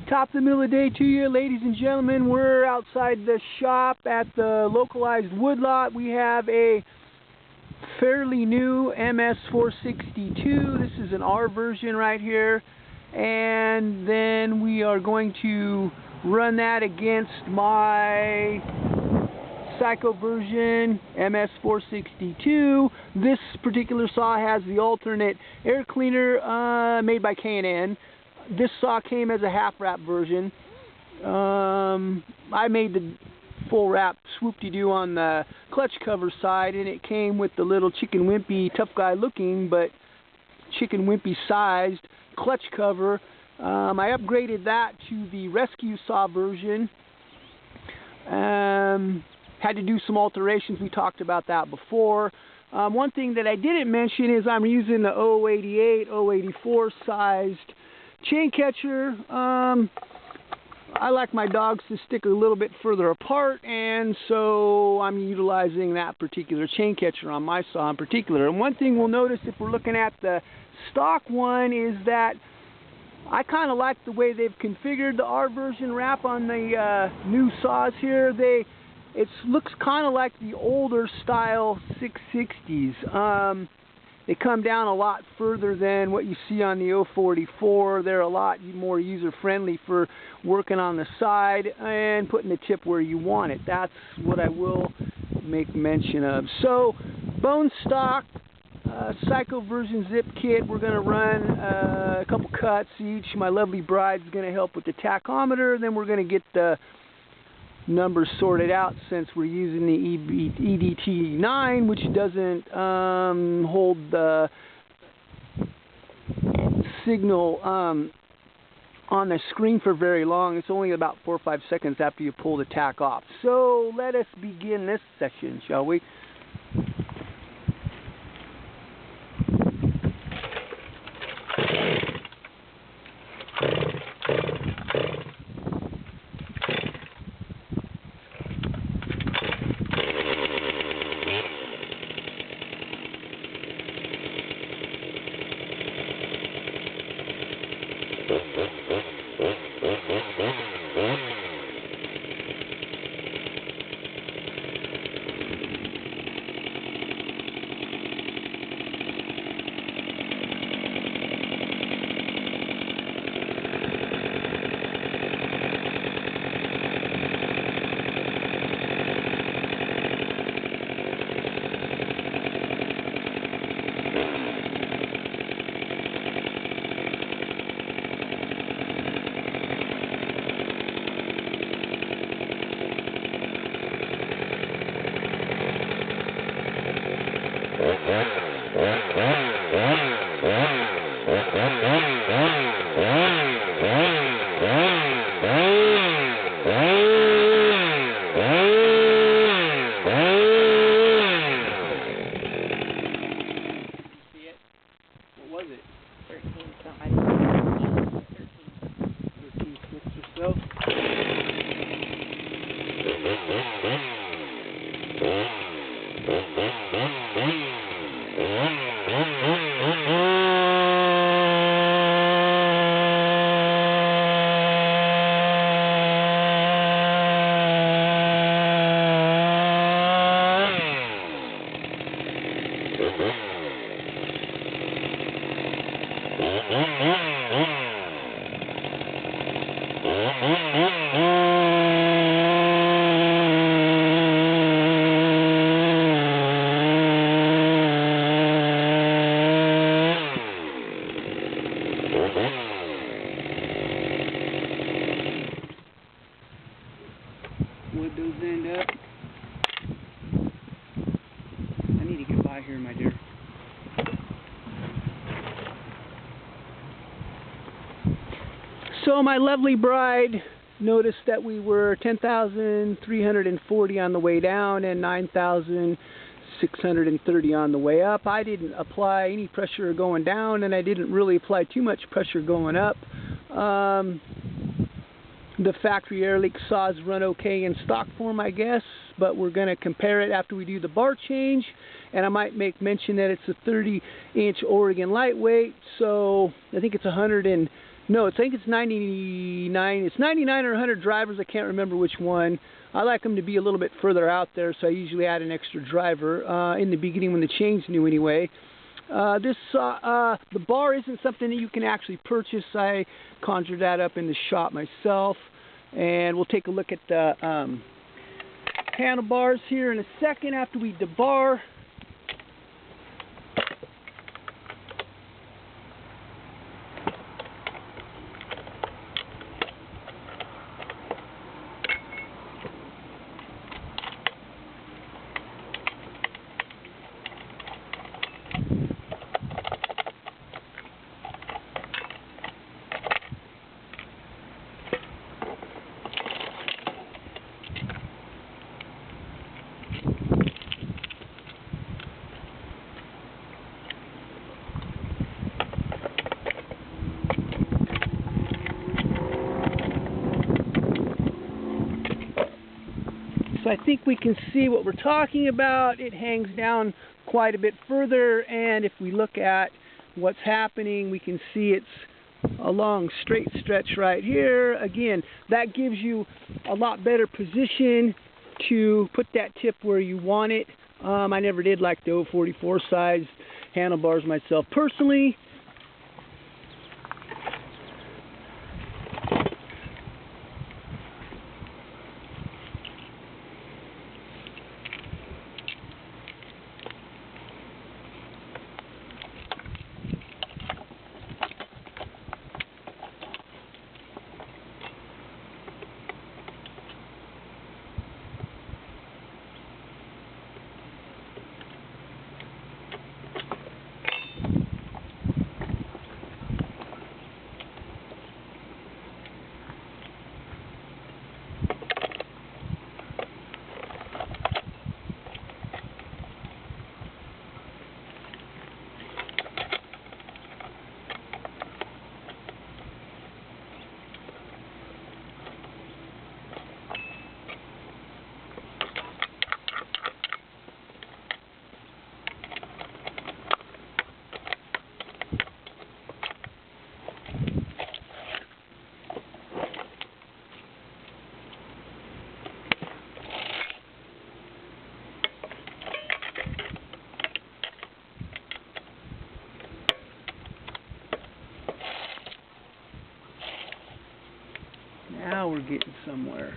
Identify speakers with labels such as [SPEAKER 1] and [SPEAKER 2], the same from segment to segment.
[SPEAKER 1] Top of the middle of the day to you, ladies and gentlemen. We're outside the shop at the localized woodlot. We have a fairly new MS462. This is an R version right here. And then we are going to run that against my Psycho version MS462. This particular saw has the alternate air cleaner made by K&N. This saw came as a half wrap version. I made the full wrap swoop-de-doo on the clutch cover side, and it came with the little chicken wimpy, tough guy looking but chicken wimpy sized clutch cover. I upgraded that to the rescue saw version. Had to do some alterations. We talked about that before. One thing that I didn't mention is I'm using the 088, 084 sized chain catcher. I like my dogs to stick a little bit further apart, and so I'm utilizing that particular chain catcher on my saw in particular. And one thing we'll notice if we're looking at the stock one is that I kind of like the way they've configured the R version wrap on the new saws here. It looks kind of like the older style 660s. They come down a lot further than what you see on the 044. They're a lot more user-friendly for working on the side and putting the tip where you want it. That's what I will make mention of. So, bone stock, Psycho version zip kit. We're going to run a couple cuts each. My lovely bride's going to help with the tachometer. Then we're going to get the numbers sorted out since we're using the EDT9, which doesn't hold the signal on the screen for very long. It's only about 4 or 5 seconds after you pull the tack off. So let us begin this session, shall we? Would those end up? I need to get by here, my dear. So my lovely bride noticed that we were 10,340 on the way down and 9,630 on the way up. I didn't apply any pressure going down, and I didn't really apply too much pressure going up. The factory air leak saws run okay in stock form, I guess, but we're going to compare it after we do the bar change. And I might make mention that it's a 30-inch Oregon lightweight, so I think it's 110 No, I think it's 99. It's 99 or 100 drivers. I can't remember which one. I like them to be a little bit further out there, so I usually add an extra driver in the beginning when the chain's new anyway. The bar isn't something that you can actually purchase. I conjured that up in the shop myself. And we'll take a look at the handlebars here in a second after we debar. So I think we can see what we're talking about. It hangs down quite a bit further, and if we look at what's happening, we can see it's a long straight stretch right here. Again, that gives you a lot better position to put that tip where you want it. I never did like the 044 size handlebars myself personally. Now we're getting somewhere.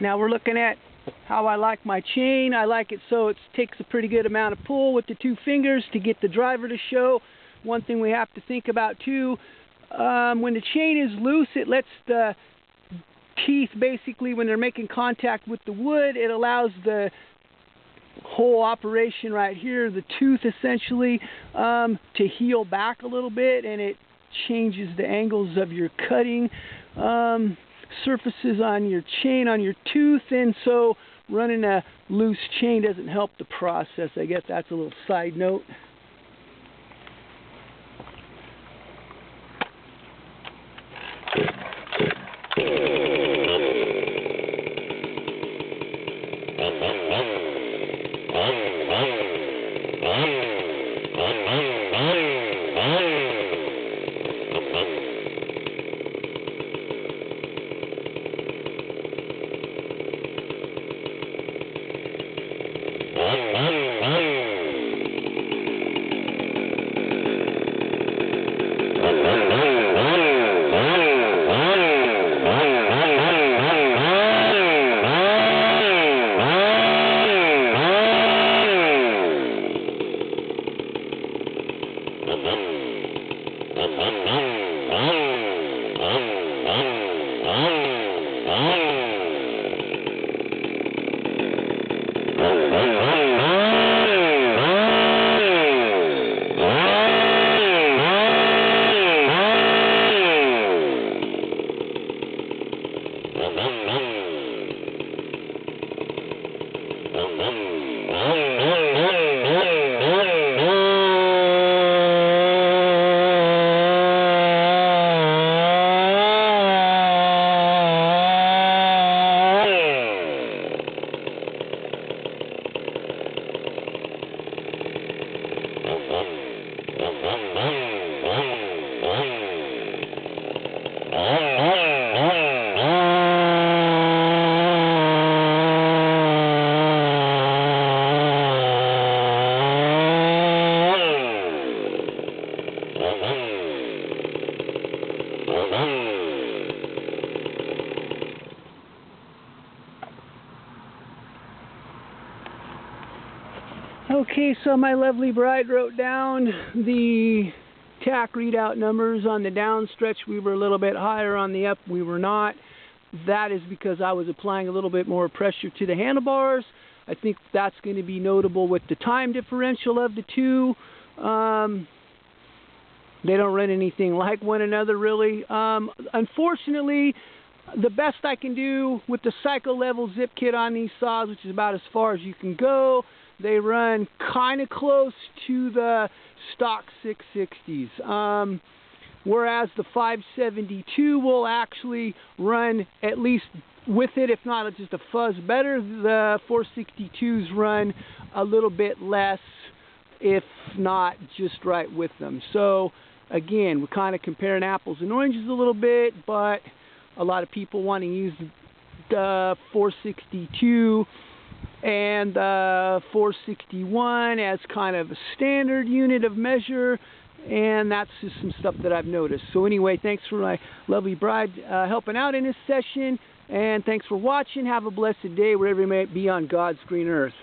[SPEAKER 1] Now we're looking at how I like my chain. I like it so it takes a pretty good amount of pull with the two fingers to get the driver to show. One thing we have to think about too, when the chain is loose, it lets the teeth, basically when they're making contact with the wood, it allows the whole operation right here, the tooth essentially, to heal back a little bit, and it changes the angles of your cutting surfaces on your chain, on your tooth, and so running a loose chain doesn't help the process. I guess that's a little side note. Okay, so my lovely bride wrote down the tack readout numbers. On the down stretch we were a little bit higher, on the up we were not. That is because I was applying a little bit more pressure to the handlebars. I think that's going to be notable with the time differential of the two. They don't run anything like one another really. Unfortunately, the best I can do with the cycle level zip kit on these saws, which is about as far as you can go, they run kind of close to the stock 660s. Whereas the 572 will actually run at least with it, if not just a fuzz better. The 462s run a little bit less, if not just right with them. So again, we're kind of comparing apples and oranges a little bit, but a lot of people want to use the 462 and the 461 as kind of a standard unit of measure, and that's just some stuff that I've noticed. So anyway, thanks for my lovely bride helping out in this session, and thanks for watching. Have a blessed day wherever you may be on God's green earth.